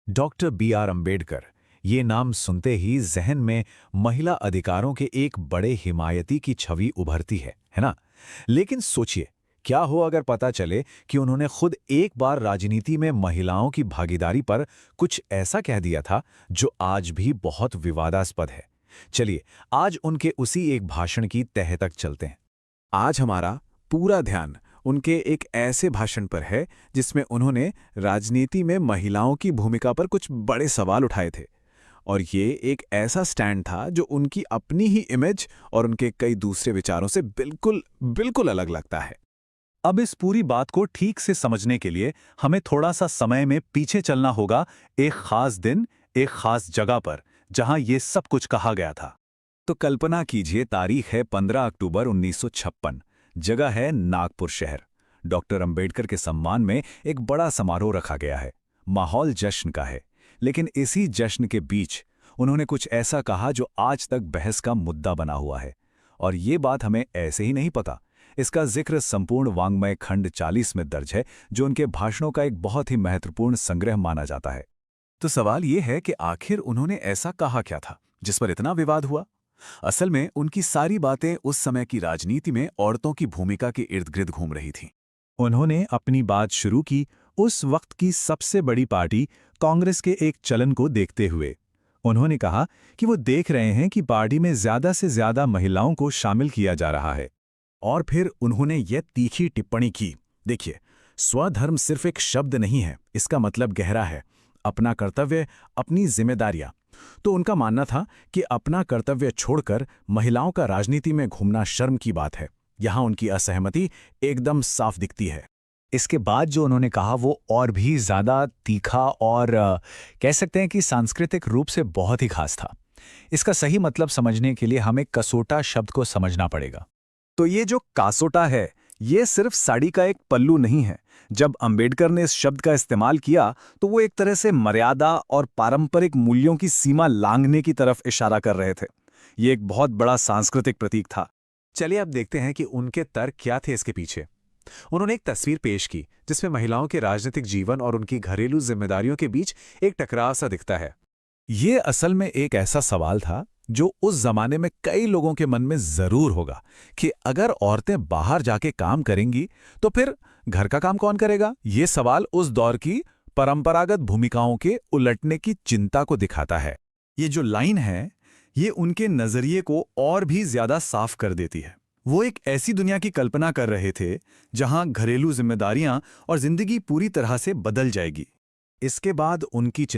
Doctor B R. Ambedkar, ये नाम सुनते ही जहन में महिला अधिकारों के एक बड़े हिमायती की छवि उभरती है ना? लेकिन सोचिए, क्या हो अगर पता चले कि उन्होंने खुद एक बार राजनीति में महिलाओं की भागीदारी पर कुछ ऐसा कह दिया था जो आज भी बहुत विवादास्पद है। चलिए, आज उनके उसी एक भाषण की तह तक चलते हैं। आज हमारा पूरा ध्यान उनके एक ऐसे भाषण पर है जिसमें उन्होंने राजनीति में महिलाओं की भूमिका पर कुछ बड़े सवाल उठाए थे। और ये एक ऐसा स्टैंड था जो उनकी अपनी ही इमेज और उनके कई दूसरे विचारों से बिल्कुल बिल्कुल अलग लगता है। अब इस पूरी बात को ठीक से समझने के लिए हमें थोड़ा सा समय में पीछे चलना होगा, एक खास दिन, एक खास जगह पर, जहां ये सब कुछ कहा गया था। तो कल्पना कीजिए, तारीख है 15 अक्टूबर 1956, जगह है नागपुर शहर। डॉक्टर अंबेडकर के सम्मान में एक बड़ा समारोह रखा गया है। माहौल जश्न का है, लेकिन इसी जश्न के बीच उन्होंने कुछ ऐसा कहा जो आज तक बहस का मुद्दा बना हुआ है। और ये बात हमें ऐसे ही नहीं पता, इसका जिक्र संपूर्ण वाङ्मय खंड 40 में दर्ज है, जो उनके भाषणों का एक बहुत ही महत्वपूर्ण संग्रह माना जाता है। तो सवाल ये है कि आखिर उन्होंने ऐसा कहा क्या था जिस पर इतना विवाद हुआ? असल में उनकी सारी बातें उस समय की राजनीति में औरतों की भूमिका के इर्द गिर्द घूम रही थीं। उन्होंने अपनी बात शुरू की उस वक्त की सबसे बड़ी पार्टी कांग्रेस के एक चलन को देखते हुए। उन्होंने कहा कि वो देख रहे हैं कि पार्टी में ज्यादा से ज्यादा महिलाओं को शामिल किया जा रहा है। और फिर उन्होंने ये तीखी टिप्पणी की, देखिए, स्वधर्म सिर्फ एक शब्द नहीं है, इसका मतलब गहरा है। अपना कर्तव्य, अपनी जिम्मेदारियां। तो उनका मानना था कि अपना कर्तव्य छोड़कर महिलाओं का राजनीति में घूमना शर्म की बात है। यहां उनकी असहमति एकदम साफ दिखती है। इसके बाद जो उन्होंने कहा वो और भी ज़्यादा तीखा और कह सकते हैं कि सांस्कृतिक रूप से बहुत ही खास था। इसका सही मतलब समझने के लिए हमें कसोटा शब्द को समझना पड़ेगा। तो ये जो कासोटा है, ये सिर्फ साड़ी का एक पल्लू नहीं है। जब अंबेडकर ने इस शब्द का इस्तेमाल किया तो वो एक तरह से मर्यादा और पारंपरिक मूल्यों की सीमा लांघने की तरफ इशारा कर रहे थे। ये एक बहुत बड़ा सांस्कृतिक प्रतीक था। चलिए अब देखते हैं कि उनके तर्क क्या थे इसके पीछे। उन्होंने एक तस्वीर पेश की जिसमें महिलाओं के राजनीतिक जीवन और उनकी घरेलू जिम्मेदारियों के बीच एक टकराव सा दिखता है। ये असल में एक ऐसा सवाल था जो उस जमाने में कई लोगों के मन में जरूर होगा कि अगर औरतें बाहर जाके काम करेंगी तो फिर घर का काम कौन करेगा। ये सवाल उस दौर की परंपरागत भूमिकाओं के उलटने की चिंता को दिखाता है। ये जो लाइन है, ये उनके नजरिए को और भी ज्यादा साफ कर देती है। वो एक ऐसी दुनिया की कल्पना कर रहे थे जहां घरेलू जिम्मेदारियां और जिंदगी पूरी तरह से बदल जाएगी। इसके बाद उनकी